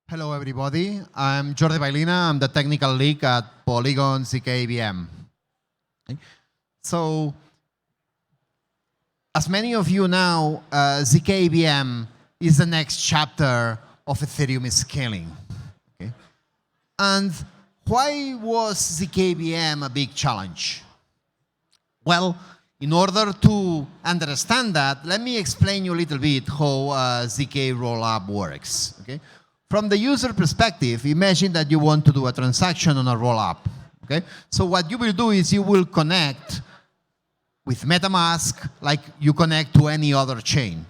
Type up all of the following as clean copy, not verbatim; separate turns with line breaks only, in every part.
Hello, everybody. I'm Jordi Baylina. I'm the technical lead at Polygon zkEVM. Okay. So, as many of you know, zkEVM is the next chapter of Ethereum scaling. Okay. And why was zkEVM a big challenge? Well, in order to understand that, let me explain you a little bit how zk rollup works. Okay. From the user perspective, imagine that you want to do a transaction on a rollup. Okay? So what you will do is you will connect with MetaMask like you connect to any other chain.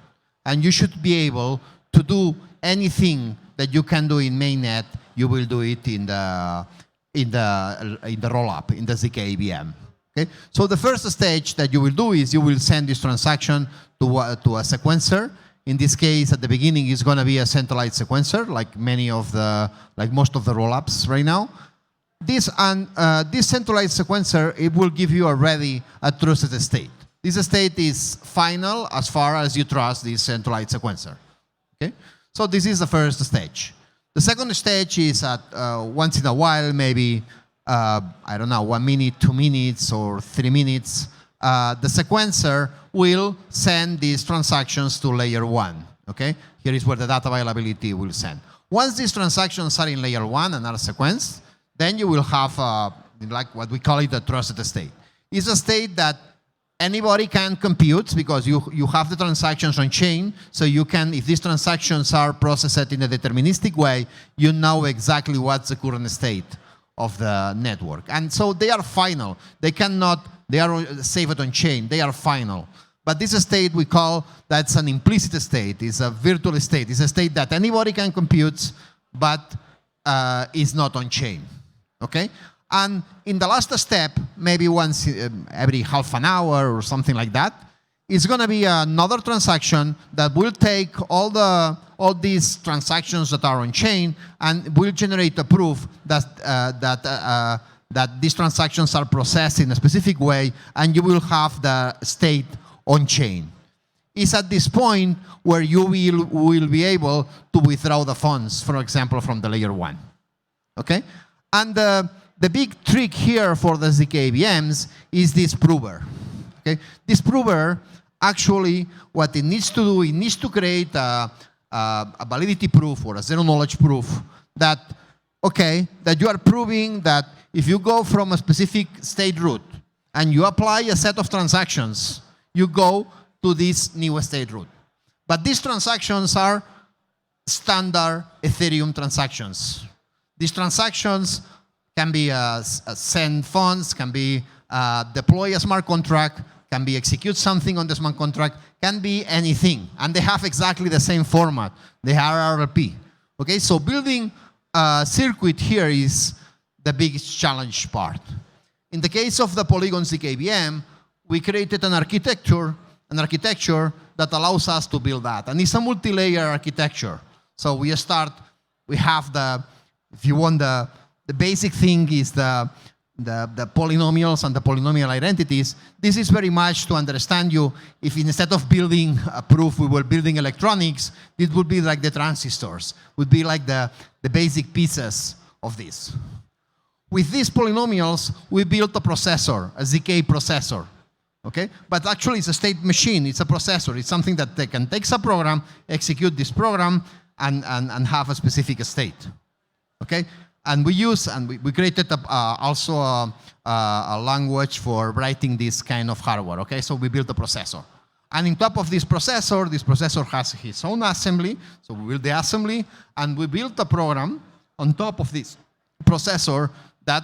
And you should be able to do anything that you can do in Mainnet, you will do it in the rollup, in the zkEVM. Okay? So the first stage that you will do is you will send this transaction to a sequencer. In this case, at the beginning, it's going to be a centralized sequencer, like most of the rollups right now. This centralized sequencer, it will give you already a trusted state. This state is final as far as you trust this centralized sequencer. Okay? So this is the first stage. The second stage is at once in a while, maybe I don't know, 1 minute, 2 minutes, or 3 minutes. The sequencer will send these transactions to layer 1. Okay? Here is where the data availability will send. Once these transactions are in layer 1 and are sequenced, then you will have like what we call it a trusted state. It's a state that anybody can compute because you have the transactions on chain, so you can, if these transactions are processed in a deterministic way, you know exactly what's the current state of the network. And so they are final. They are saved on chain. They are final. But this state we call, that's an implicit state. It's a virtual state. It's a state that anybody can compute, but is not on chain. Okay? And in the last step, maybe once every half an hour or something like that, it's going to be another transaction that will take all these transactions that are on chain and will generate a proof that these transactions are processed in a specific way, and you will have the state on chain. It's at this point where you will be able to withdraw the funds, for example, from the layer 1. Okay? And the big trick here for the zkEVMs is this prover. Okay? This prover, actually, what it needs to do, it needs to create a validity proof or a zero-knowledge proof that, okay, that you are proving that if you go from a specific state root and you apply a set of transactions, you go to this new state root. But these transactions are standard Ethereum transactions. These transactions can be send funds, can be deploy a smart contract, can be execute something on the smart contract, can be anything. And they have exactly the same format. They are RLP. Okay, so building a circuit here is the biggest challenge part. In the case of the Polygon zkEVM, we created an architecture that allows us to build that. And it's a multi-layer architecture. So we have if you want, the basic thing is the polynomials and the polynomial identities. This is very much to understand you. If instead of building a proof, we were building electronics, it would be like the transistors, would be like the basic pieces of this. With these polynomials, we built a processor, a zk processor. Okay? But actually, it's a state machine. It's a processor. It's something that they can take a program, execute this program, and have a specific state. Okay? And we created also a language for writing this kind of hardware. Okay? So we built a processor. And on top of this processor has its own assembly. So we built the assembly, and we built a program on top of this processor that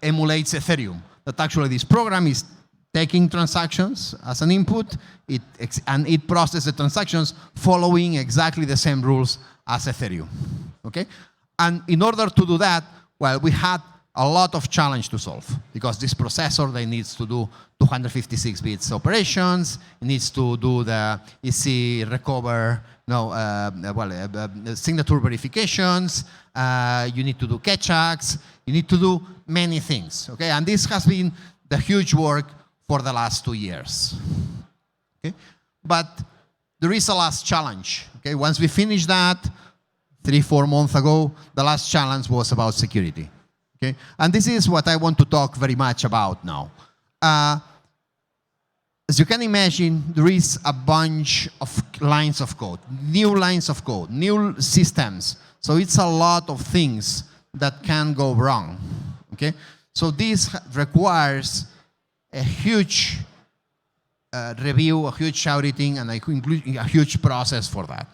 emulates Ethereum. That actually this program is taking transactions as an input, and it processes the transactions following exactly the same rules as Ethereum. Okay? And in order to do that, well, we had a lot of challenge to solve because this processor, they needs to do 256 bits operations, it needs to do the easy recover, signature verifications, you need to do catch-ups, you need to do many things. Okay? And this has been the huge work for the last 2 years. Okay? But there is a last challenge. Okay? Once we finish that, 3-4 months ago, the last challenge was about security. Okay? And this is what I want to talk very much about now. As you can imagine, there is a bunch of lines of code, new systems. So it's a lot of things that can go wrong. Okay? So this requires a huge review, a huge auditing, and a huge process for that.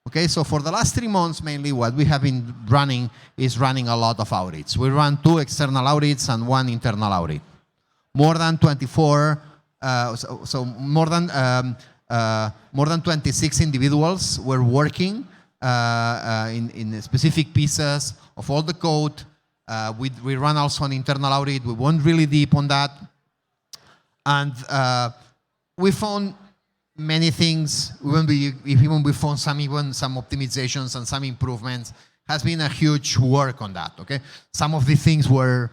Okay, so for the last 3 months, mainly what we have been running is running a lot of audits. We run 2 external audits and 1 internal audit. More than 24, more than 26 individuals were working in specific pieces of all the code. We run also an internal audit. We went really deep on that. And we found many things. Even we found some optimizations and some improvements. Has been a huge work on that. Okay, some of the things were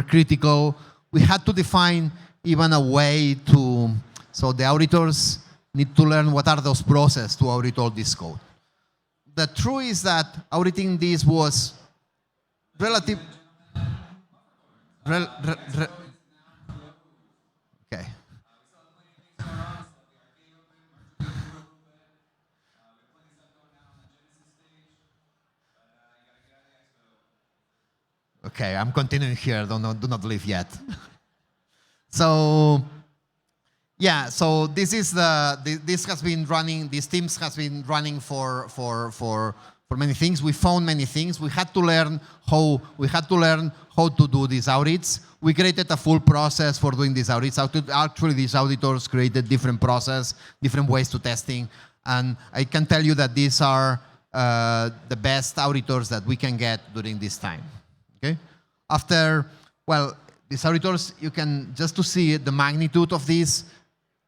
critical. We had to define even a way to, so the auditors need to learn what are those processes to audit all this code. The truth is that auditing this was relative. Okay. Okay, I'm continuing here. Do not leave yet. So, yeah. So this is this has been running. These teams has been running for many things. We found many things. We had to learn how to do these audits. We created a full process for doing these audits. Actually, these auditors created different process, different ways to testing, and I can tell you that these are the best auditors that we can get during this time. Okay. After, well, these auditors, you can, just to see the magnitude of this,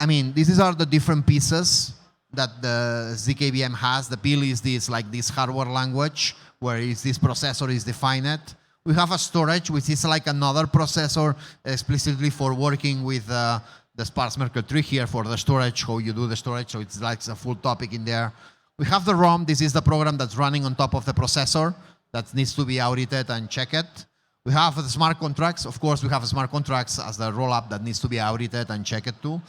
I mean, these are the different pieces that the ZKVM has. The PIL is this, like this hardware language, where is this processor is defined. We have a storage, which is like another processor explicitly for working with the sparse Merkle tree here for the storage, how you do the storage, so it's like a full topic in there. We have the ROM. This is the program that's running on top of the processor that needs to be audited and checked. We have the smart contracts. Of course, we have smart contracts as the rollup that needs to be audited and checked too.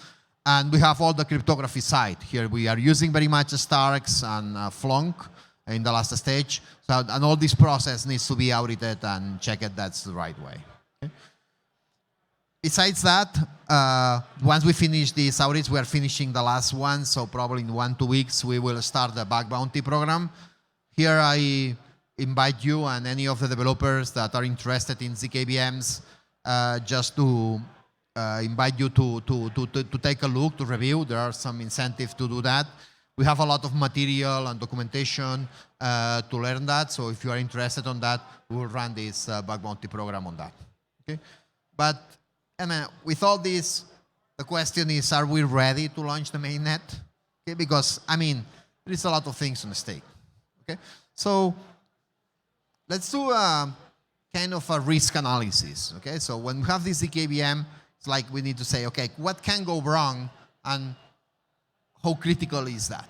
And we have all the cryptography side. Here we are using very much Starks and Flonk in the last stage. So, and all this process needs to be audited and checked that's the right way. Okay. Besides that, once we finish these audits, we are finishing the last one. So probably in 1-2 weeks, we will start the bug bounty program. Here I invite you and any of the developers that are interested in zkVMs just to invite you to take a look, to review. There are some incentives to do that. We have a lot of material and documentation to learn that. So if you are interested on that, we will run this bug bounty program on that. Okay? But with all this, the question is, are we ready to launch the mainnet? Okay? Because, I mean, there is a lot of things on stake. Okay? So let's do a kind of a risk analysis. Okay? So when we have this zkVM, it's like we need to say, okay, what can go wrong and how critical is that?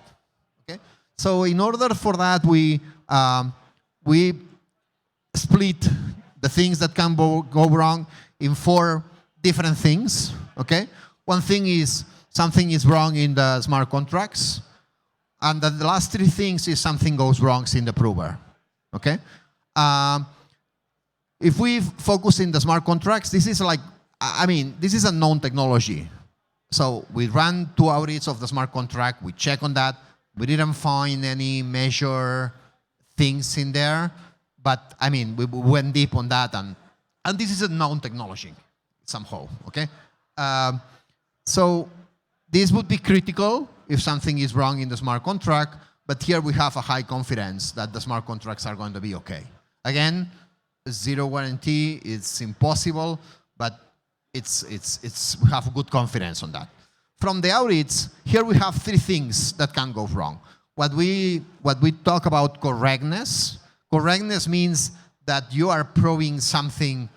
Okay? So in order for that, we split the things that can go wrong in 4 different things. Okay? One thing is something is wrong in the smart contracts, and the last 3 things is something goes wrong in the prover. Okay? If we focus in the smart contracts, this is like, I mean, this is a known technology. So we ran 2 audits of the smart contract. We check on that. We didn't find any major things in there. But, I mean, we went deep on that. And this is a known technology somehow, okay? So this would be critical if something is wrong in the smart contract. But here we have a high confidence that the smart contracts are going to be okay. Again, 0 guarantee. It's impossible. But we have good confidence on that. From the audits, here we have 3 things that can go wrong. What we talk about correctness. Correctness means that you are proving something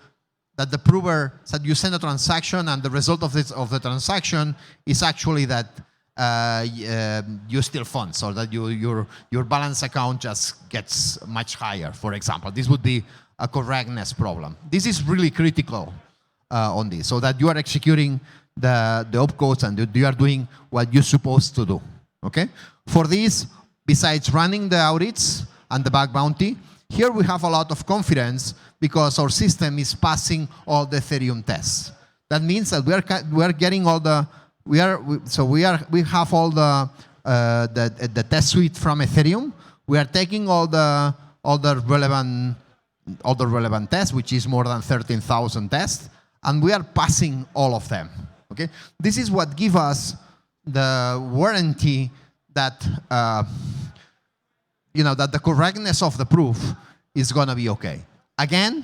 that the prover said you send a transaction and the result of the transaction is actually that you steal funds, or that your balance account just gets much higher, for example. This would be a correctness problem. This is really critical on this, so that you are executing the opcodes and you are doing what you're supposed to do. Okay? For this, besides running the audits and the bug bounty, here we have a lot of confidence because our system is passing all the Ethereum tests. That means that we are getting all the we have all the test suite from Ethereum. We are taking all the relevant tests, which is more than 13,000 tests, and we are passing all of them. Okay, this is what gives us the warranty that that the correctness of the proof is going to be okay. Again,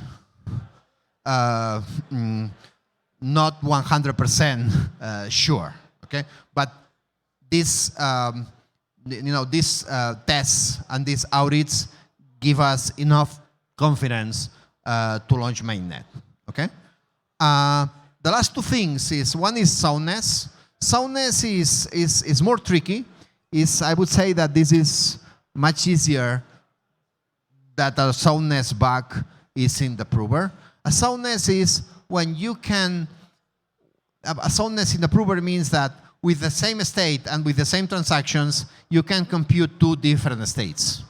not 100% sure. Okay, but this these tests and these audits give us enough confidence to launch Mainnet. Okay. The last two things is, one is soundness. Soundness is more tricky. I would say that this is much easier that a soundness bug is in the prover. A soundness is when you can, a soundness in the prover means that with the same state and with the same transactions, you can compute two different states.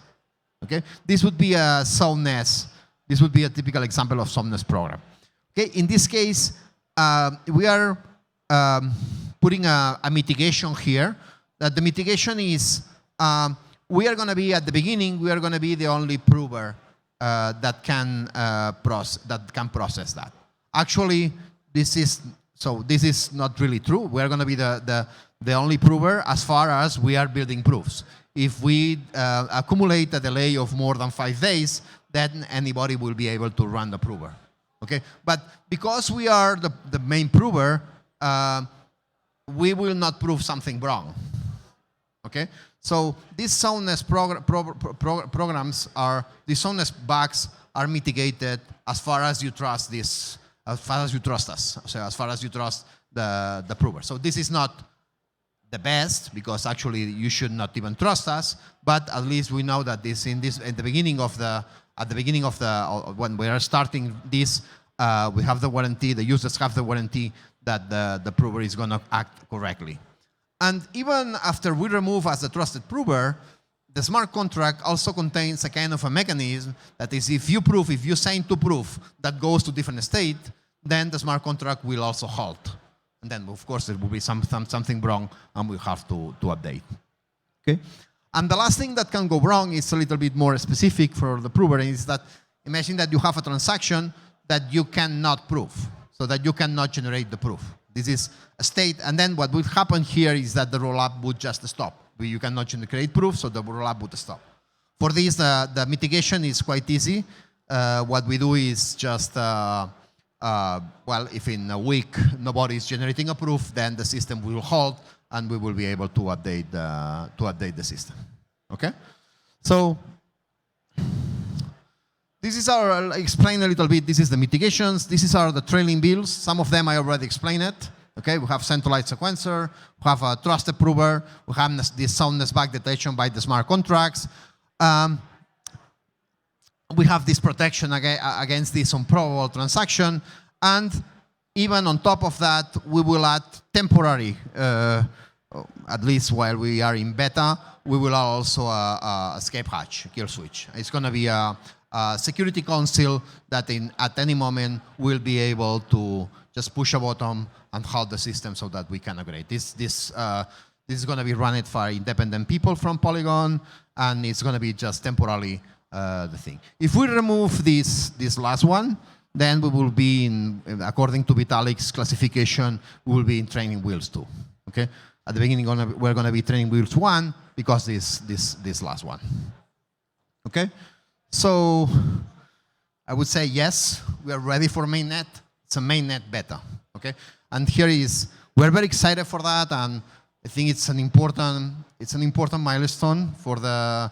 Okay? This would be a soundness. This would be a typical example of soundness program. Okay? In this case, we are putting a mitigation here. That the mitigation is we are going to be at the beginning. We are going to be the only prover that can process that. Actually, this is not really true. We are going to be the only prover as far as we are building proofs. If we accumulate a delay of more than 5 days, then anybody will be able to run the prover. Okay, but because we are the main prover, we will not prove something wrong. Okay, so these soundness programs these soundness bugs are mitigated as far as you trust this, as far as you trust us, so as far as you trust the prover. So this is not the best, because actually you should not even trust us, but at least we know that at the beginning of when we are starting this, we have the warranty, the users have the warranty that the prover is going to act correctly. And even after we remove as a trusted prover, the smart contract also contains a kind of a mechanism that is, if you sign to proof that goes to different state, then the smart contract will also halt. And then, of course, there will be something wrong, and we have to update. Okay? And the last thing that can go wrong is a little bit more specific for the prover, is that imagine that you have a transaction that you cannot prove, so that you cannot generate the proof. This is a state, and then what would happen here is that the rollup would just stop. You cannot generate proof, so the rollup would stop. For this, the mitigation is quite easy. What we do is just, if in a week nobody is generating a proof, then the system will halt, and we will be able to update the system. Okay, so this is I'll explain a little bit. This is the mitigations. This is the trailing bills. Some of them I already explained it. Okay, we have centralized sequencer, we have a trusted prover, we have this soundness bug detection by the smart contracts. We have this protection against this improbable transaction, and even on top of that, we will add temporary, at least while we are in beta, we will add also a escape hatch, kill switch. It's going to be a security council that at any moment will be able to just push a button and halt the system so that we can upgrade. This is going to be run for independent people from Polygon, and it's going to be just temporarily the thing. If we remove this last one, then we will be according to Vitalik's classification, we will be in training wheels 2. Okay, at the beginning we're going to be training wheels 1 because this last one. Okay, so I would say yes, we are ready for mainnet. It's a mainnet beta. Okay, and we're very excited for that, and I think it's an important milestone for the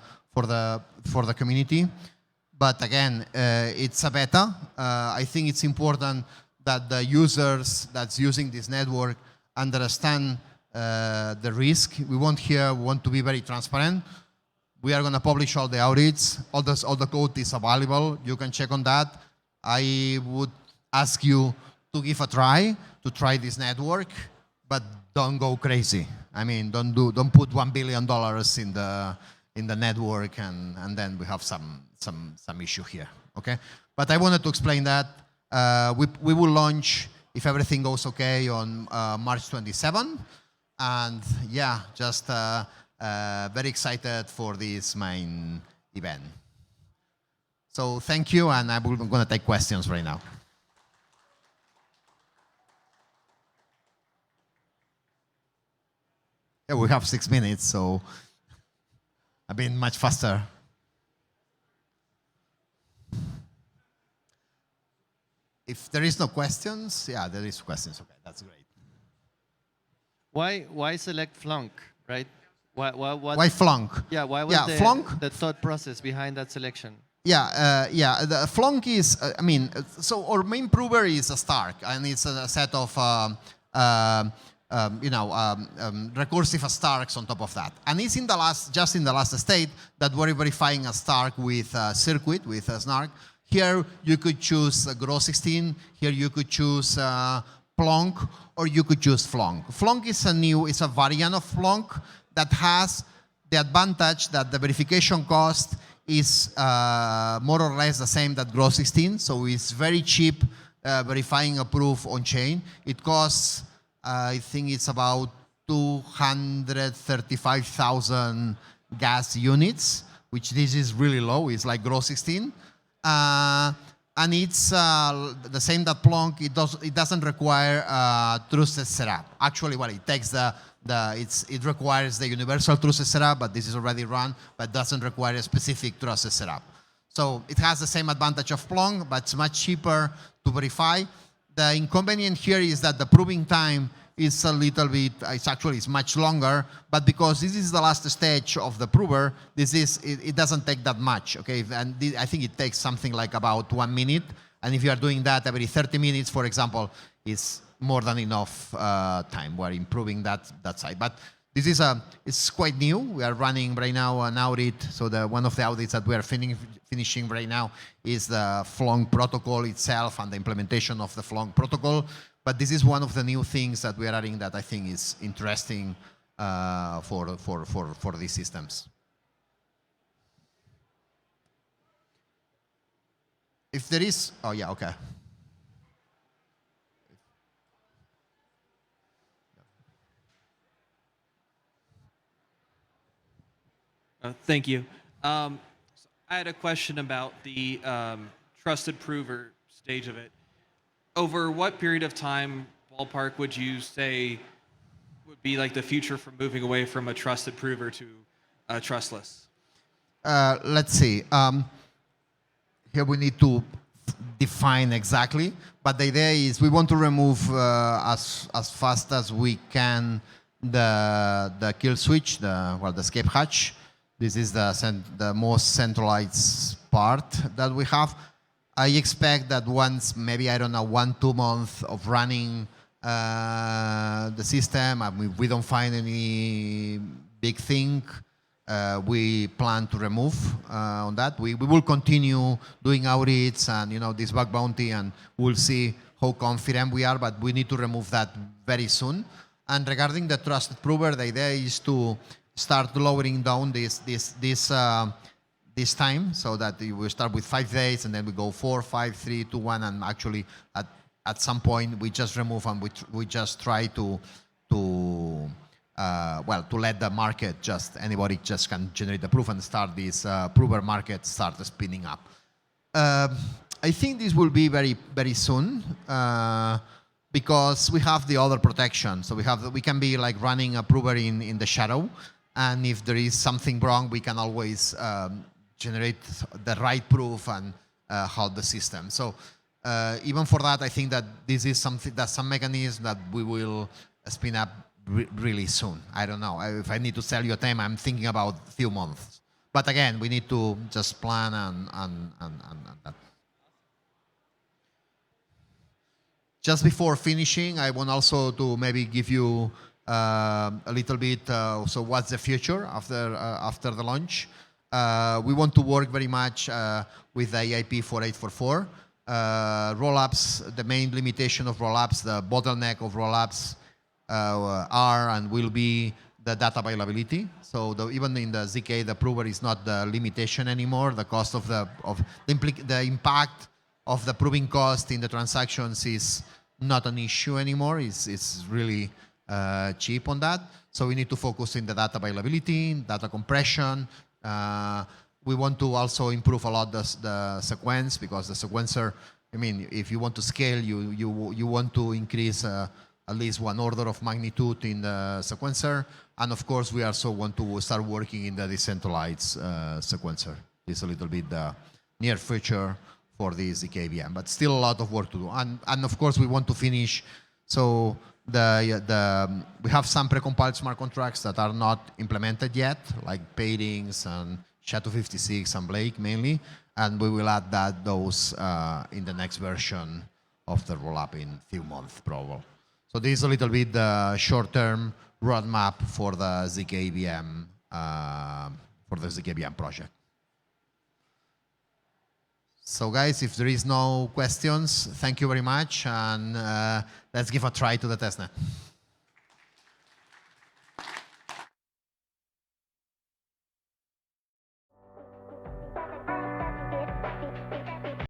community. But again, it's a beta. I think it's important that the users that's using this network understand the risk. We want to be very transparent. We are going to publish all the audits. All the code is available. You can check on that. I would ask you to give a try, to try this network, but don't go crazy. I mean, don't put $1 billion in the network and then we have some issue here. Okay, but I wanted to explain that we will launch, if everything goes okay, on March 27, and yeah, just very excited for this main event. So thank you, and I'm going to take questions right now. Yeah, we have 6 minutes, so I've been much faster. If there is no questions, yeah, there is questions. Okay, that's great.
Why select Flunk, right?
Why Flunk?
Yeah, why was
Flunk?
the thought process behind that selection?
Yeah, the Flunk is, I mean, so our main prover is a Stark, and it's a set of, recursive Starks on top of that. And it's in the just in the last state that we're verifying a Stark with a circuit, with a Snark. Here you could choose Grow16, here you could choose Plonk, or you could choose Flunk. Flunk is it's a variant of Flunk that has the advantage that the verification cost is more or less the same that Grow16, so it's very cheap verifying a proof on chain. It costs, I think it's about 235,000 gas units, which this is really low. It's like Grow16. And it's the same that Plonk. It doesn't require trusted setup. Actually, well, it takes it requires the universal trusted setup, but this is already run, but doesn't require a specific trusted setup. So it has the same advantage of Plonk, but it's much cheaper to verify. The inconvenience here is that the proving time is a little bit, it's much longer, but because this is the last stage of the prover, it doesn't take that much, okay? And I think it takes something like about 1 minute, and if you are doing that every 30 minutes, for example, it's more than enough time. We're improving that side. But this is it's quite new. We are running right now an audit, so one of the audits that we are finishing right now is the Flonk protocol itself and the implementation of the Flonk protocol. But this is one of the new things that we are adding that I think is interesting for these systems. If there is, oh yeah, okay.
Thank you. I had a question about the trusted prover stage of it. Over what period of time, ballpark, would you say would be like the future for moving away from a trusted prover to trustless?
Let's see. Here we need to define exactly, but the idea is we want to remove as fast as we can the kill switch, the escape hatch. This is the most centralized part that we have. I expect that once, maybe, I don't know, 1-2 months of running the system, I mean, we don't find any big thing, we plan to remove on that. We will continue doing audits and, this bug bounty, and we'll see how confident we are, but we need to remove that very soon. And regarding the trusted prover, the idea is to start lowering down this time, so that we start with 5 days and then we go 4, 5, 3, 2, 1, and actually at some point we just remove and we just try to let the market, anybody just can generate the proof and start this prover market start spinning up. I think this will be very, very soon because we have the other protection. So we can be like running a prover in the shadow, and if there is something wrong, we can always generate the right proof and halt the system. So even for that, I think that this is some mechanism that we will spin up really soon. I don't know. If I need to tell you a time, I'm thinking about a few months. But again, we need to just plan and that. Just before finishing, I want also to maybe give you a little bit, so what's the future after the launch? We want to work very much with the EIP 4844. Rollups, the main limitation of rollups, the bottleneck of rollups are and will be the data availability. So even in the ZK, the prover is not the limitation anymore. The cost of the impact of the proving cost in the transactions is not an issue anymore. It's really cheap on that. So we need to focus in the data availability, data compression. We want to also improve a lot the sequence, because the sequencer, I mean, if you want to scale, you want to increase at least one order of magnitude in the sequencer. And of course, we also want to start working in the decentralized sequencer. It's a little bit the near future for the zkEVM, but still a lot of work to do. And of course, we want to finish. So we have some precompiled smart contracts that are not implemented yet, like Pairings and SHA-256 and Blake mainly, and we will add those in the next version of the rollup in few months, probably. So this is a little bit the short-term roadmap for the zkEVM project. So guys, if there is no questions, thank you very much, and let's give a try to the testnet.